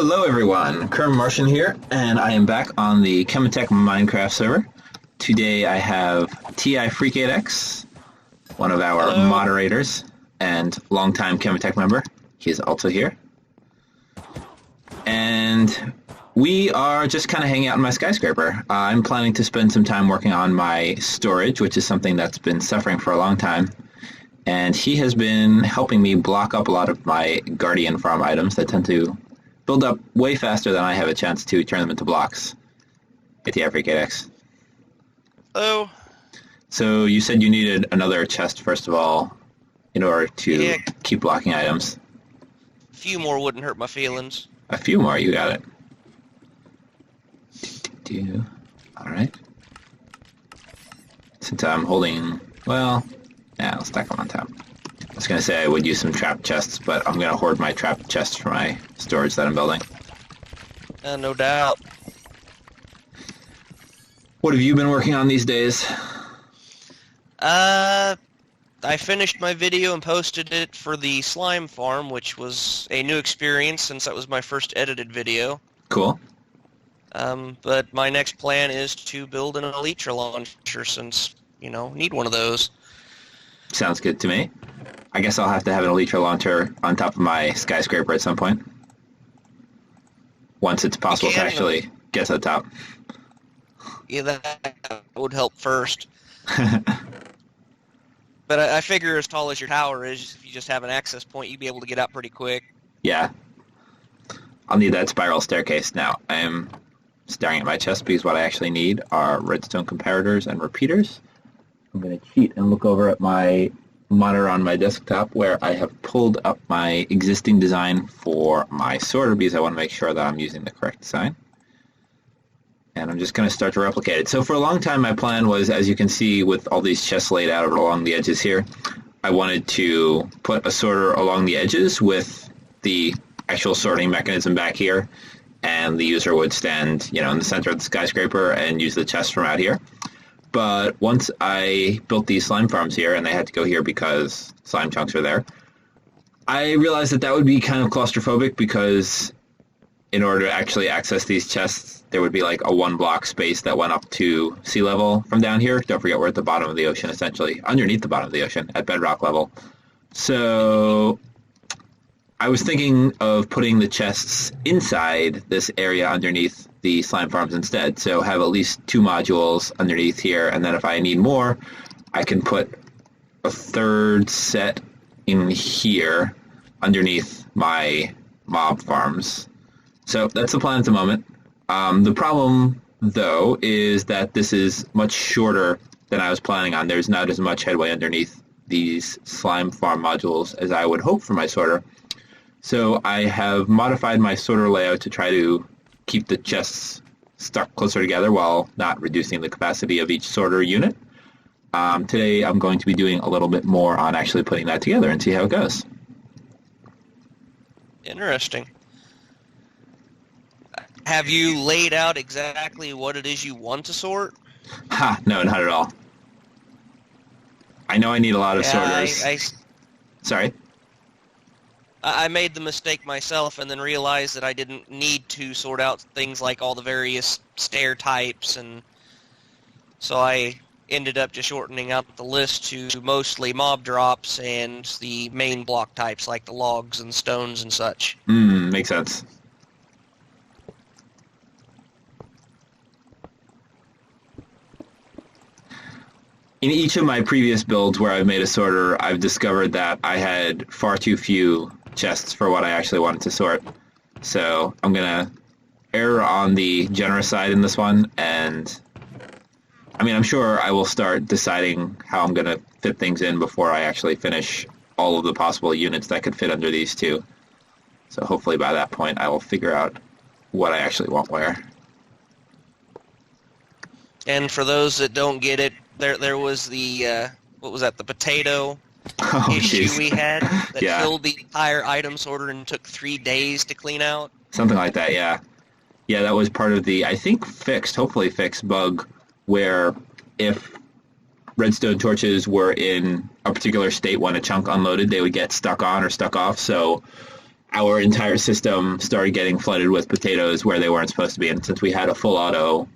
Hello everyone, Kerm Martian here, and I am back on the Cemetech Minecraft Server. Today I have tifreak, one of our Hello. moderators and longtime Cemetech member. He is also here. And we are just kind of hanging out in my skyscraper. I'm planning to spend some time working on my storage, which is something that's been suffering for a long time. And he has been helping me block up a lot of my Guardian Farm items that tend to build up way faster than I have a chance to turn them into blocks. Hey, tifreak. Hello. So you said you needed another chest, first of all, in order to Yeah. keep blocking items. A few more wouldn't hurt my feelings. A few more, you got it. Alright. Since I'm holding, well, yeah, let's stack them on top. I was going to say I would use some trap chests, but I'm going to hoard my trap chests for my storage that I'm building. No doubt. What have you been working on these days? I finished my video and posted it for the slime farm, which was a new experience since that was my first edited video. Cool. But my next plan is to build an elytra launcher since, need one of those. Sounds good to me. I guess I'll have to have an elytra launcher on top of my skyscraper at some point. Once it's possible to actually get to the top. Yeah, that would help first. But I figure as tall as your tower is, if you just have an access point, you'd be able to get out pretty quick. Yeah. I'll need that spiral staircase now. I am staring at my chest because what I actually need are redstone comparators and repeaters. I'm going to cheat and look over at my monitor on my desktop where I have pulled up my existing design for my sorter because I want to make sure that I'm using the correct design. And I'm just going to start to replicate it. So for a long time my plan was, as you can see with all these chests laid out along the edges here, I wanted to put a sorter along the edges with the actual sorting mechanism back here, and the user would stand, in the center of the skyscraper and use the chest from out here. But once I built these slime farms here, and they had to go here because slime chunks are there, I realized that would be kind of claustrophobic because in order to actually access these chests, there would be like a one-block space that went up to sea level from down here. Don't forget we're at the bottom of the ocean, essentially, underneath the bottom of the ocean, at bedrock level. So I was thinking of putting the chests inside this area underneath the slime farms instead. So have at least 2 modules underneath here, and then if I need more, I can put a third set in here underneath my mob farms. So that's the plan at the moment. The problem, though, is that this is much shorter than I was planning on. There's not as much headway underneath these slime farm modules as I would hope for my sorter. So I have modified my sorter layout to try to keep the chests stuck closer together while not reducing the capacity of each sorter unit. Today I'm going to be doing a little bit more on actually putting that together and see how it goes. Interesting. Have you laid out exactly what it is you want to sort? No, not at all. I know I need a lot of sorters. Sorry? I made the mistake myself and then realized that I didn't need to sort out things like all the various stair types, and so I ended up just shortening out the list to mostly mob drops and the main block types like the logs and stones and such. Makes sense. In each of my previous builds where I've made a sorter, I've discovered that I had far too few chests for what I actually wanted to sort. So I'm going to err on the generous side in this one, and I'm sure I will start deciding how I'm going to fit things in before I actually finish all of the possible units that could fit under these two. So hopefully by that point I will figure out what I actually want where. And for those that don't get it, there was the, the potato issue geez. we had that Yeah. filled the entire item sorter and took 3 days to clean out. Something like that, yeah. Yeah, that was part of the, I think, hopefully fixed bug where if redstone torches were in a particular state when a chunk unloaded, they would get stuck on or stuck off. So our entire system started getting flooded with potatoes where they weren't supposed to be. And since we had a full auto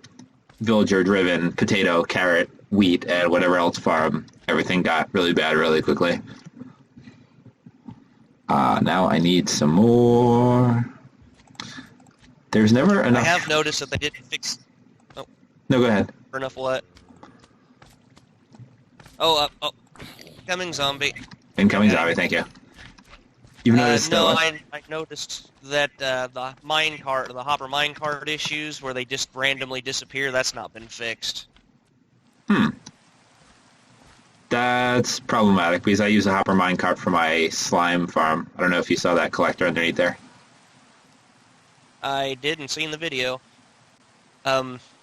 villager-driven potato, carrot, wheat, and whatever else farm, everything got really bad really quickly. Now I need some more. There's never enough. I have noticed that they didn't fix... Oh, No, go ahead. enough what? Oh, coming zombie. Incoming zombie, thank you. You've noticed no, that I noticed that the hopper minecart issues where they just randomly disappear, that's not been fixed. That's problematic because I use a hopper minecart for my slime farm. I don't know if you saw that collector underneath there. I didn't see in the video.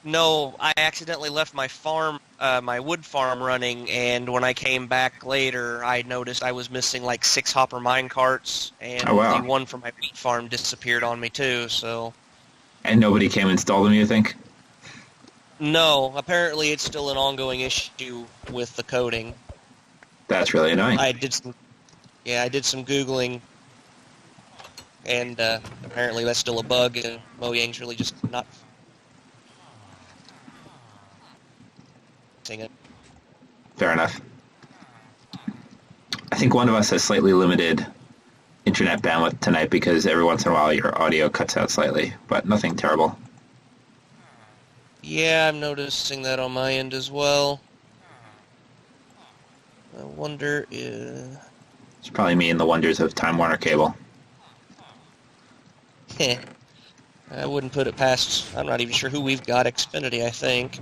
No, I accidentally left my farm, my wood farm running, and when I came back later, I noticed I was missing like 6 hopper minecarts, and Oh, wow. the one from my wheat farm disappeared on me too, so... And nobody came and installed them, you think? No, apparently it's still an ongoing issue with the coding. That's really annoying. I did some Googling, and apparently that's still a bug, and Mojang's really just not fixing it. Fair enough. I think one of us has slightly limited internet bandwidth tonight because every once in a while your audio cuts out slightly, but nothing terrible. Yeah, I'm noticing that on my end as well. I wonder if... It's probably me and the wonders of Time Warner Cable. I wouldn't put it past... I'm not even sure who we've got. Xfinity, I think.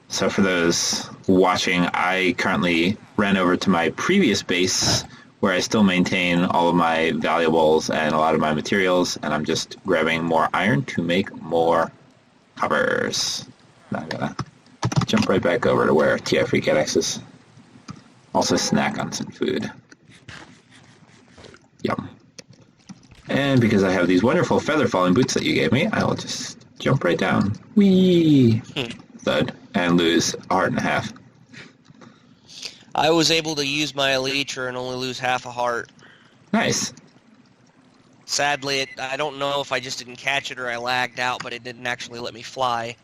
So for those watching, I currently ran over to my previous base where I still maintain all of my valuables and a lot of my materials, and I'm just grabbing more iron to make more hoppers. Now I'm gonna jump right back over to where tifreak is. Also snack on some food. Yum. And because I have these wonderful feather falling boots that you gave me, I will just jump right down. Whee! Thud. And lose a heart and a half. I was able to use my Elytra and only lose half a heart. Nice. Sadly, I don't know if I just didn't catch it or I lagged out, but it didn't actually let me fly.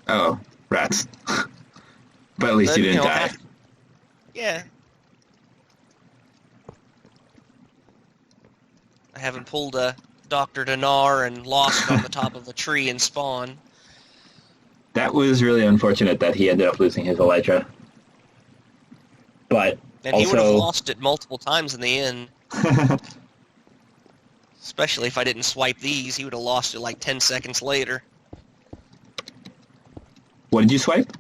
Oh, rats. But at least But, you didn't know, die. Yeah. I haven't pulled a Dr. Dinar and lost on the top of the tree and spawn. That was really unfortunate that he ended up losing his Elytra. But And also... he would have lost it multiple times in the end. Especially if I didn't swipe these, he would have lost it like 10 seconds later. What did you swipe?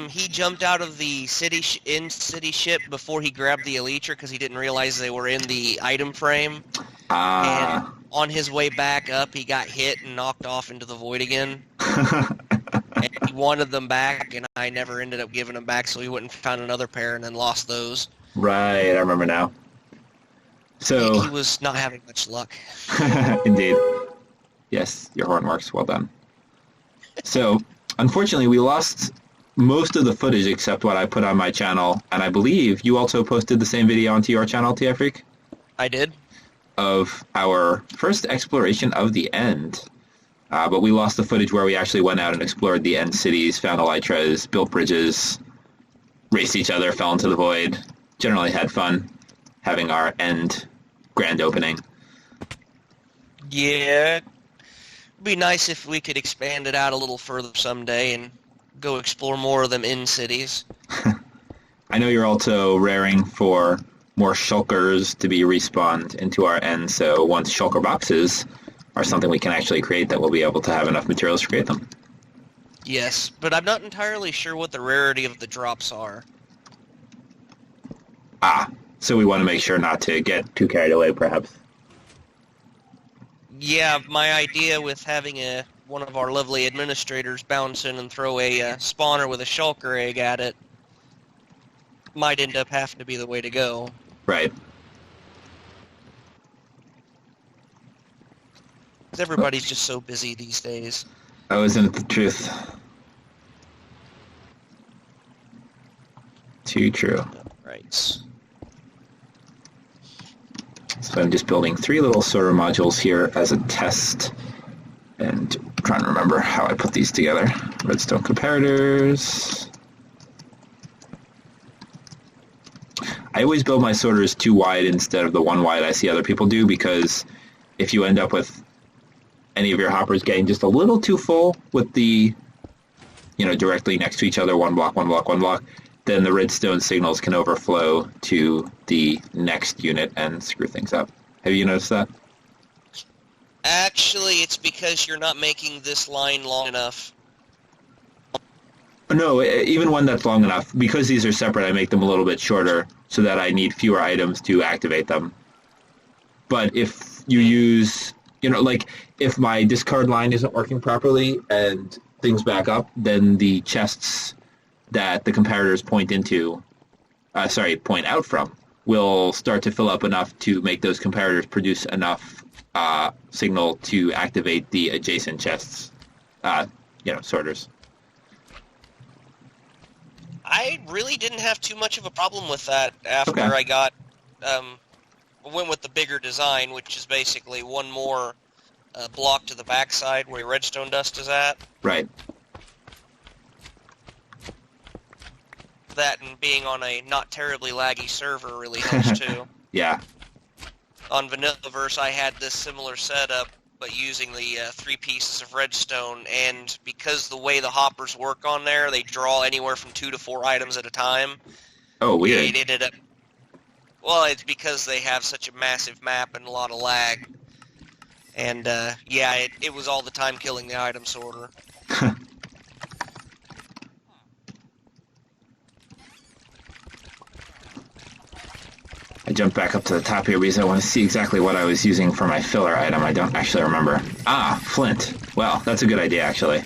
He jumped out of the city ship before he grabbed the Elytra because he didn't realize they were in the item frame. And on his way back up, he got hit and knocked off into the void again. And he wanted them back, and I never ended up giving them back, so he went and found another pair and then lost those. Right, I remember now. So He was not having much luck. Indeed. Yes, your horn works. Well done. So, unfortunately, we lost most of the footage except what I put on my channel, and I believe you also posted the same video onto your channel, tifreak? I did. Of our first exploration of the end. But we lost the footage where we actually went out and explored the end cities, found elytras, built bridges, raced each other, fell into the void, generally had fun having our end grand opening. Yeah. It'd be nice if we could expand it out a little further someday and go explore more of them in cities. I know you're also raring for more shulkers to be respawned into our end, so once shulker boxes are something we can actually create, that we'll be able to have enough materials to create them. Yes, but I'm not entirely sure what the rarity of the drops are. So we want to make sure not to get too carried away, perhaps. Yeah, my idea with having one of our lovely administrators bounce in and throw a spawner with a shulker egg at it might end up having to be the way to go. Right. Because everybody's just so busy these days. Oh, isn't it the truth? Too true. Right. But I'm just building 3 little sorter modules here as a test, and trying to remember how I put these together. Redstone comparators. I always build my sorters 2 wide instead of the 1 wide I see other people do, because if you end up with any of your hoppers getting just a little too full with the, directly next to each other, 1 block, 1 block, 1 block, then the redstone signals can overflow to the next unit and screw things up. Have you noticed that? Actually, it's because you're not making this line long enough. No, even one that's long enough. Because these are separate, I make them a little bit shorter so that I need fewer items to activate them. But if you use, if my discard line isn't working properly and things back up, then the chests that the comparators point out from, will start to fill up enough to make those comparators produce enough signal to activate the adjacent chests, sorters. I really didn't have too much of a problem with that after Okay. I went with the bigger design, which is basically one more block to the backside where your redstone dust is at. Right. That and being on a not terribly laggy server really helps too. Yeah. On Vanillaverse, I had this similar setup, but using the 3 pieces of redstone, and because the way the hoppers work on there, they draw anywhere from 2 to 4 items at a time. Oh, weird. It ended up... Well, it's because they have such a massive map and a lot of lag. And, it was all the time killing the item sorter. I jumped back up to the top here because I want to see exactly what I was using for my filler item. I don't actually remember. Ah, flint. Well, that's a good idea, actually.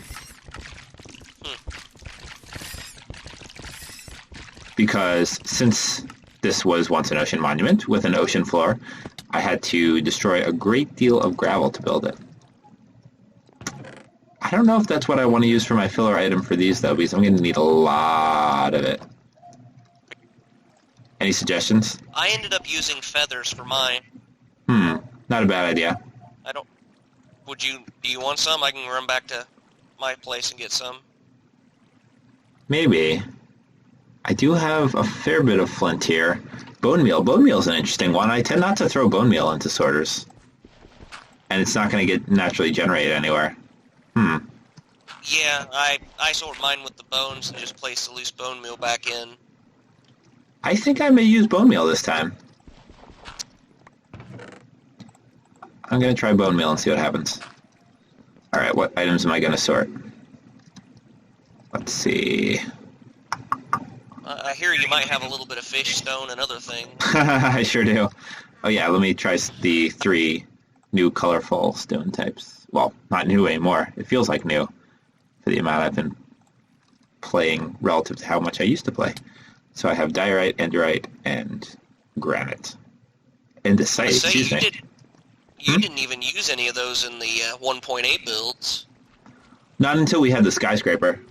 Because since this was once an ocean monument with an ocean floor, I had to destroy a great deal of gravel to build it. I don't know if that's what I want to use for my filler item for these, though, because I'm going to need a lot of it. Any suggestions? I ended up using feathers for mine. Not a bad idea. Do you want some? I can run back to my place and get some. Maybe. I do have a fair bit of flint here. Bone meal. Bone meal is an interesting one. I tend not to throw bone meal into sorters. And it's not going to get naturally generated anywhere. Yeah, I sort mine with the bones and just place the loose bone meal back in. I think I may use bone meal this time. I'm going to try bone meal and see what happens. Alright, what items am I going to sort? Let's see. I hear you might have a little bit of fish stone and other things. I sure do. Oh yeah, let me try the 3 new colorful stone types. Well, not new anymore. It feels like new for the amount I've been playing relative to how much I used to play. So I have diorite, enderite, and granite. Andesite, excuse me. You didn't even use any of those in the 1.8 builds. Not until we had the skyscraper.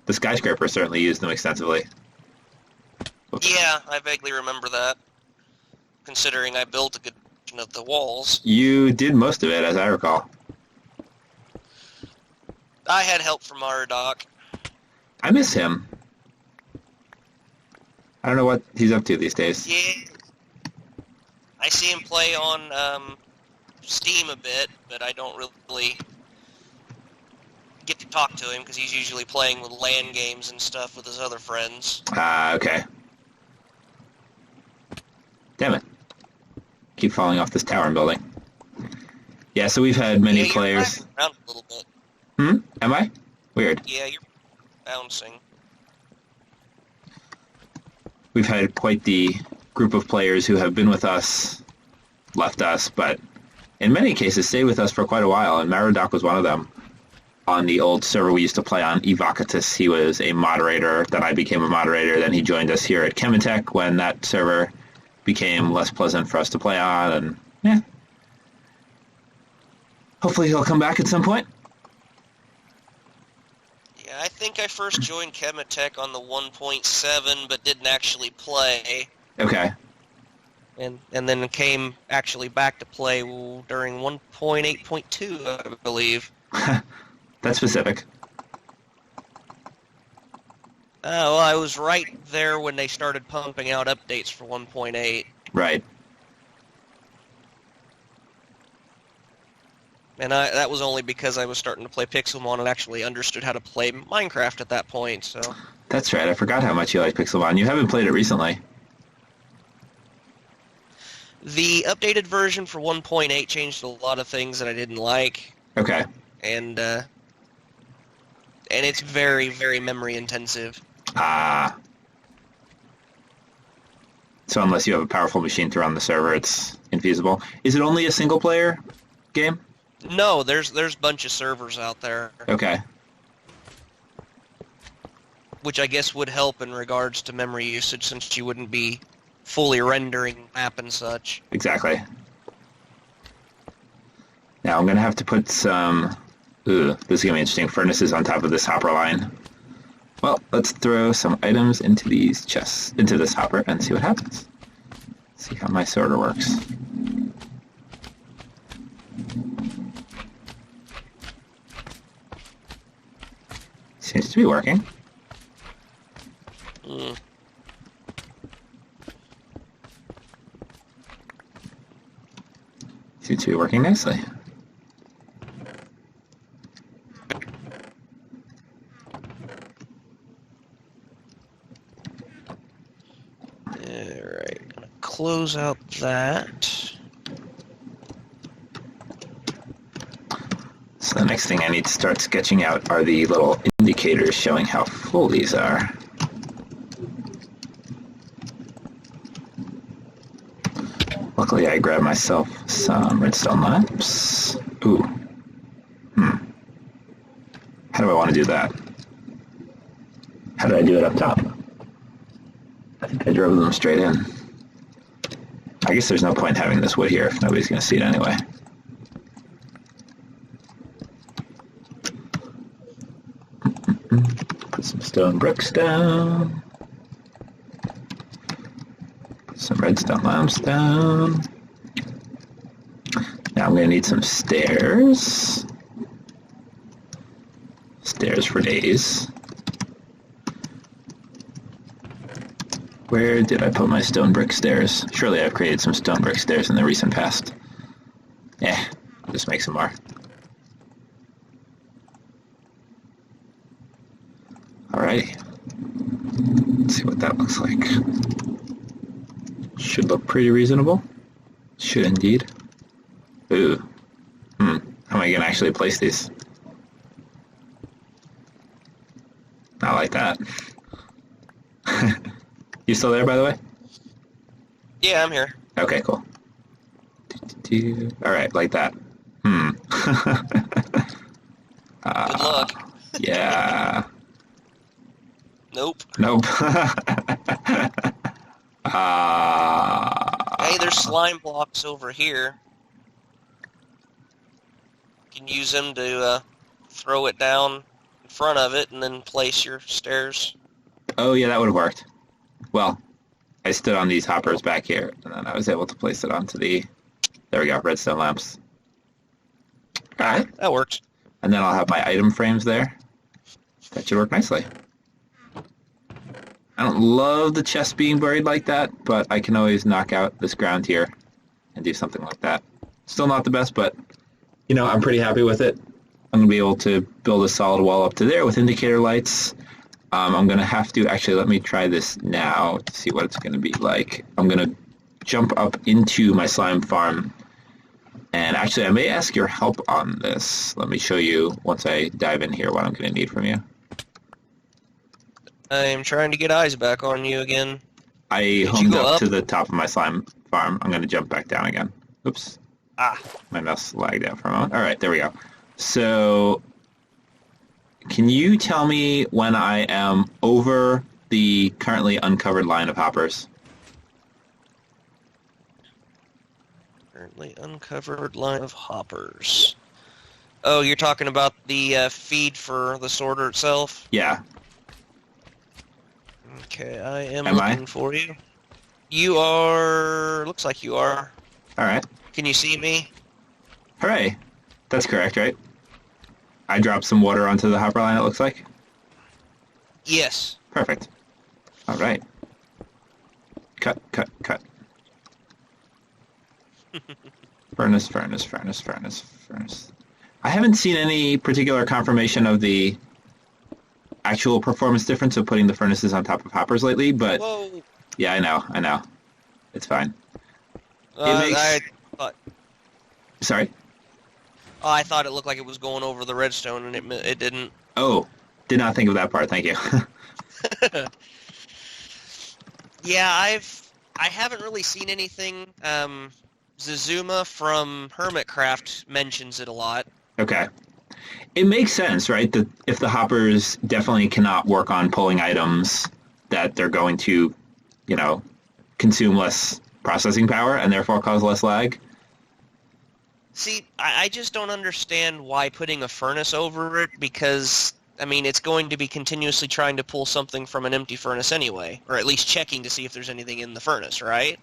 The skyscraper certainly used them extensively. Oops. Yeah, I vaguely remember that, considering I built a good portion of the walls. You did most of it, as I recall. I had help from Aradoc. I miss him. I don't know what he's up to these days. Yeah. I see him play on Steam a bit, but I don't really get to talk to him because he's usually playing with LAN games and stuff with his other friends. Ah, okay. Damn it. Keep falling off this tower I'm building. Yeah, so we've had many players... You're around a little bit. Am I? Weird. Yeah, you're bouncing. We've had quite the group of players who have been with us, left us, but in many cases stayed with us for quite a while, and Maradoc was one of them. On the old server we used to play on, Evocatus, he was a moderator, then I became a moderator, then he joined us here at Cemetech when that server became less pleasant for us to play on, and yeah. Hopefully he'll come back at some point. Yeah, I think I first joined Cemetech on the 1.7, but didn't actually play. Okay. and then came actually back to play during 1.8.2, I believe. That's specific. Well, I was right there when they started pumping out updates for 1.8. Right. And that was only because I was starting to play Pixelmon and actually understood how to play Minecraft at that point, so... That's right. I forgot how much you like Pixelmon. You haven't played it recently. The updated version for 1.8 changed a lot of things that I didn't like, Okay. and it's very, very memory intensive. Ah. So unless you have a powerful machine to run the server, it's infeasible. Is it only a single-player game? No, there's a bunch of servers out there, Okay. which I guess would help in regards to memory usage since you wouldn't be fully rendering map and such. Exactly. Now I'm going to have to put some... Ooh, this is going to be interesting. Furnaces on top of this hopper line. Well, let's throw some items into these chests, into this hopper, and see what happens. See how my sorter works. Seems to be working. Mm. Seems to be working nicely. Alright, gonna close out that. So the next thing I need to start sketching out are the little indicators showing how full these are. Luckily I grabbed myself some redstone lamps. Ooh. How do I want to do that? How did I do it up top? I think I drove them straight in. I guess there's no point having this wood here if nobody's going to see it anyway. Put some stone bricks down. Put some redstone lamps down. Now I'm going to need some stairs. Stairs for days. Where did I put my stone brick stairs? Surely I've created some stone brick stairs in the recent past. I'll just make some more. Alrighty. Let's see what that looks like. Should look pretty reasonable. Should indeed. Ooh. How am I going to actually place these? Not like that. You still there, by the way? Yeah, I'm here. Okay, cool. Alright, like that. Good luck. Yeah. Nope. Nope. Hey, there's slime blocks over here. You can use them to throw it down in front of it and then place your stairs. Oh, yeah, that would have worked. Well, I stood on these hoppers back here, and then I was able to place it onto the... There we go, redstone lamps. Alright. That worked. And then I'll have my item frames there. That should work nicely. I don't love the chest being buried like that, but I can always knock out this ground here and do something like that. Still not the best, but, you know, I'm pretty happy with it. I'm going to be able to build a solid wall up to there with indicator lights. I'm going to have to, actually, let me try this now to see what it's going to be like. I'm going to jump up into my slime farm. And actually, I may ask your help on this. Let me show you, once I dive in here, what I'm going to need from you. I am trying to get eyes back on you again. I homed up to the top of my slime farm. I'm going to jump back down again. Oops. My mouse lagged out for a moment. All right, there we go. So, can you tell me when I am over the currently uncovered line of hoppers? Currently uncovered line of hoppers. Oh, you're talking about the feed for the sorter itself? Yeah. Okay, I am Am I? looking for you. You are... Looks like you are. All right. Can you see me? Hooray. That's correct, right? I dropped some water onto the hopper line, it looks like. Yes. Perfect. All right. Cut, cut, cut. Furnace, furnace, furnace, furnace, furnace. I haven't seen any particular confirmation of the actual performance difference of putting the furnaces on top of hoppers lately, but Whoa. yeah, I know. It's fine. I thought... Sorry? Oh, I thought it looked like it was going over the redstone, and it didn't. Oh, did not think of that part, thank you. Yeah, I haven't really seen anything. Zazuma from Hermitcraft mentions it a lot. Okay. It makes sense, right? That if the hoppers definitely cannot work on pulling items, that they're going to, consume less processing power and therefore cause less lag. See, I just don't understand why putting a furnace over it, because, I mean, it's going to be continuously trying to pull something from an empty furnace anyway, or at least checking to see if there's anything in the furnace, right?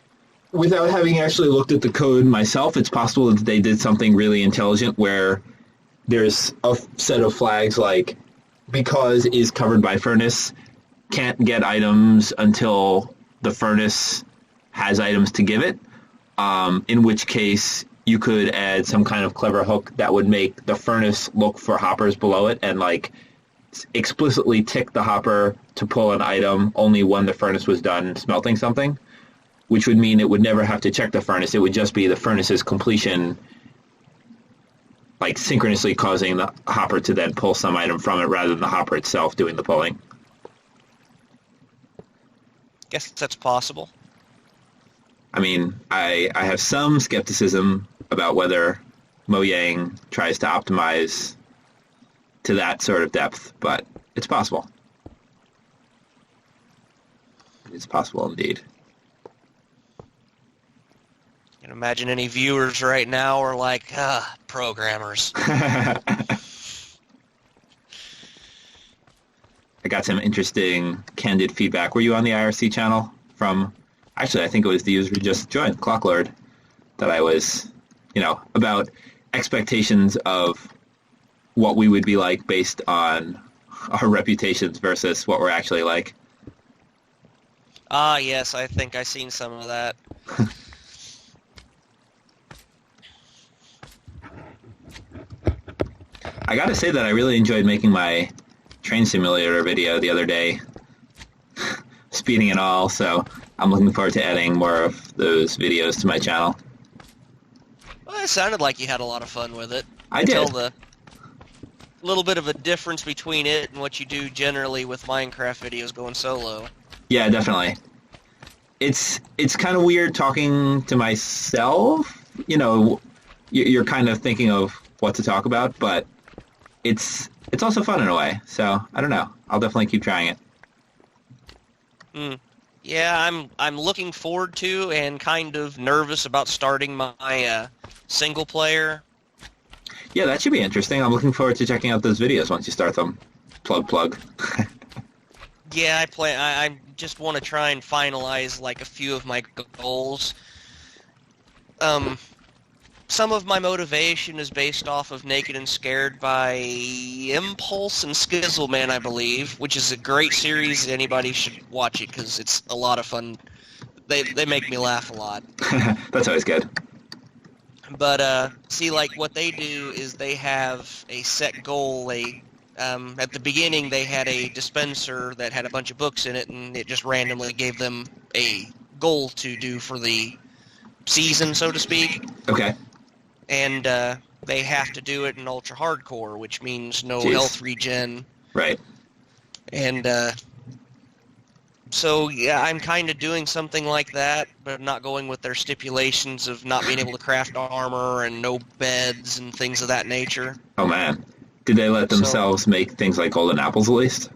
Without having actually looked at the code myself, it's possible that they did something really intelligent where there's a set of flags like because is covered by furnace, can't get items until the furnace has items to give it, in which case you could add some kind of clever hook that would make the furnace look for hoppers below it and explicitly tick the hopper to pull an item only when the furnace was done smelting something, which would mean it would never have to check the furnace. It would just be the furnace's completion synchronously causing the hopper to then pull some item from it rather than the hopper itself doing the pulling. Guess that's possible. I mean, I have some skepticism about whether Mojang tries to optimize to that sort of depth, but it's possible. It's possible indeed. I can imagine any viewers right now are like, programmers. I got some interesting, candid feedback. Were you on the IRC channel from... Actually, I think it was the user who just joined, Clocklord, that I was, about expectations of what we would be like based on our reputations versus what we're actually like. Ah, yes, I think I've seen some of that. I gotta say that I really enjoyed making my train simulator video the other day, speeding and all, so I'm looking forward to adding more of those videos to my channel. Well, it sounded like you had a lot of fun with it. I did. Tell the little bit of a difference between it and what you do generally with Minecraft videos going solo. Yeah, definitely. It's kind of weird talking to myself. You're kind of thinking of what to talk about, but it's also fun in a way. So I don't know. I'll definitely keep trying it. Yeah, I'm looking forward to and kind of nervous about starting my single player. Yeah, that should be interesting. I'm looking forward to checking out those videos once you start them. Plug. Yeah, I just want to try and finalize a few of my goals. Some of my motivation is based off of Naked and Scared by Impulse and Skizzleman, I believe, which is a great series. Anybody should watch it because it's a lot of fun. They make me laugh a lot. That's always good. But see, what they do is they have a set goal. At the beginning, they had a dispenser that had a bunch of books in it, and it just randomly gave them a goal to do for the season, so to speak. Okay. And they have to do it in ultra hardcore, which means no Jeez. health regen. Right. And so, yeah, I'm kind of doing something like that, but not going with their stipulations of not being able to craft armor and no beds and things of that nature. Oh, man. Did they let themselves make things like golden apples at least?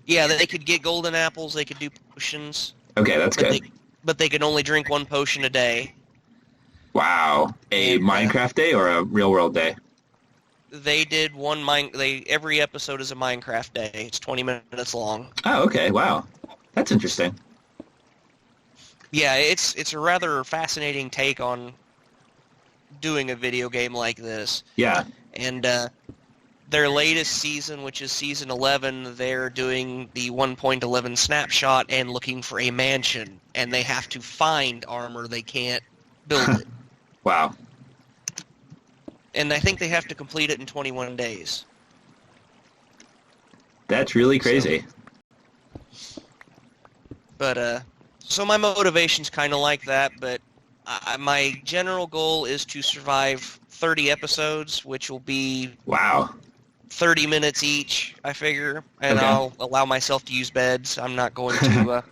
Yeah, they could get golden apples, they could do potions. Okay, that's good. But they could only drink one potion a day. Wow. A Minecraft day or a real-world day? They did every episode is a Minecraft day. It's 20 minutes long. Oh, okay. Wow. That's interesting. Yeah, it's a rather fascinating take on doing a video game like this. Yeah. And their latest season, which is season 11, they're doing the 1.11 snapshot and looking for a mansion, and they have to find armor. They can't build it. Wow. And I think they have to complete it in 21 days. That's really crazy. But, so my motivation's kind of like that, but my general goal is to survive 30 episodes, which will be Wow. 30 minutes each, I figure, and Okay. I'll allow myself to use beds. I'm not going to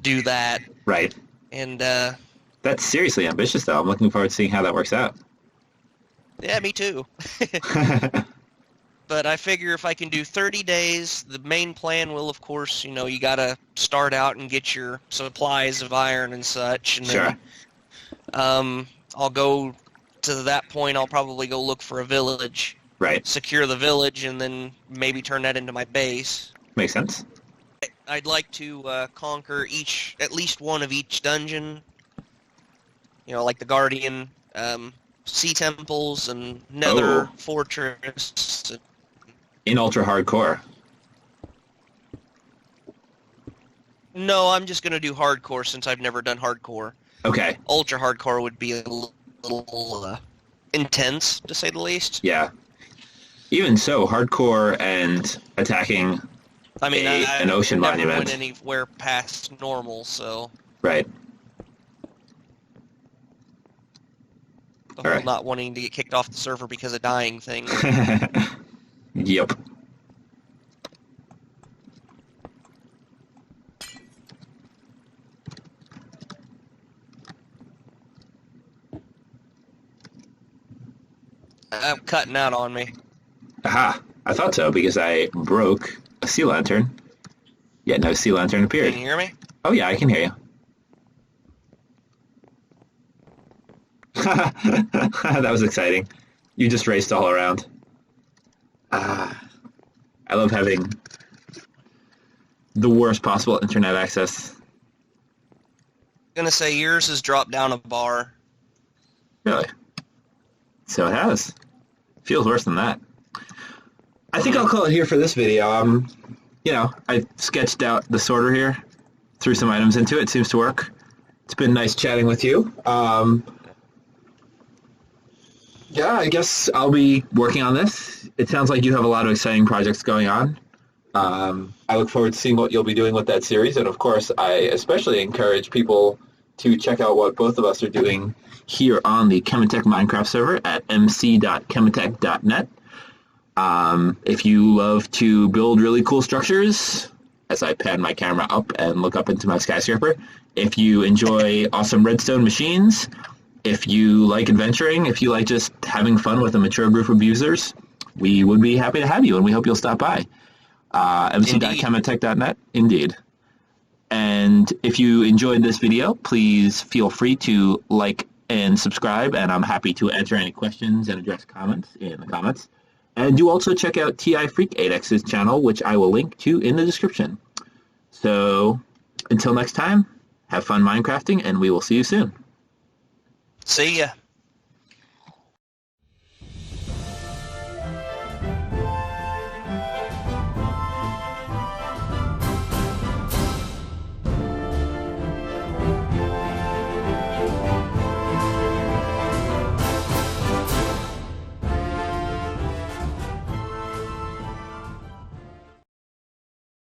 do that. Right. And, That's seriously ambitious, though. I'm looking forward to seeing how that works out. yeah, me too. But I figure if I can do 30 days, the main plan will, of course, you gotta start out and get your supplies of iron and such. And Sure. then, I'll go to that point, I'll probably go look for a village, Right. secure the village, and then maybe turn that into my base. Makes sense. I'd like to conquer at least one of each dungeon. Like the Guardian, Sea Temples, and Nether Oh. Fortress. In ultra hardcore. No, I'm just going to do hardcore since I've never done hardcore. Okay. Ultra hardcore would be a little intense, to say the least. Yeah. Even so, hardcore and attacking I mean, an ocean never monument. went anywhere past normal, so Right. the whole Alright. not wanting to get kicked off the server because of dying thing. Yep. I'm cutting out on me. Aha. I thought so, because I broke a sea lantern. Yet no sea lantern Can appeared. you hear me? Oh yeah, I can hear you. That was exciting. You just raced all around. I love having the worst possible internet access. I'm going to say yours has dropped down a bar. Really? So it has. Feels worse than that. I think I'll call it here for this video. I sketched out the sorter here, threw some items into it. Seems to work. It's been nice chatting with you. Yeah, I guess I'll be working on this. It sounds like you have a lot of exciting projects going on. I look forward to seeing what you'll be doing with that series, and of course, I especially encourage people to check out what both of us are doing here on the Cemetech Minecraft server at mc.cemetech.net. If you love to build really cool structures, as I pan my camera up and look up into my skyscraper, if you enjoy awesome redstone machines, if you like adventuring, if you like just having fun with a mature group of users, we would be happy to have you, and we hope you'll stop by. mc.cemetech.net, indeed. And if you enjoyed this video, please feel free to like and subscribe, and I'm happy to answer any questions and address comments in the comments. And do also check out tifreak 8x's channel, which I will link to in the description. So, until next time, have fun Minecrafting, and we will see you soon. See ya.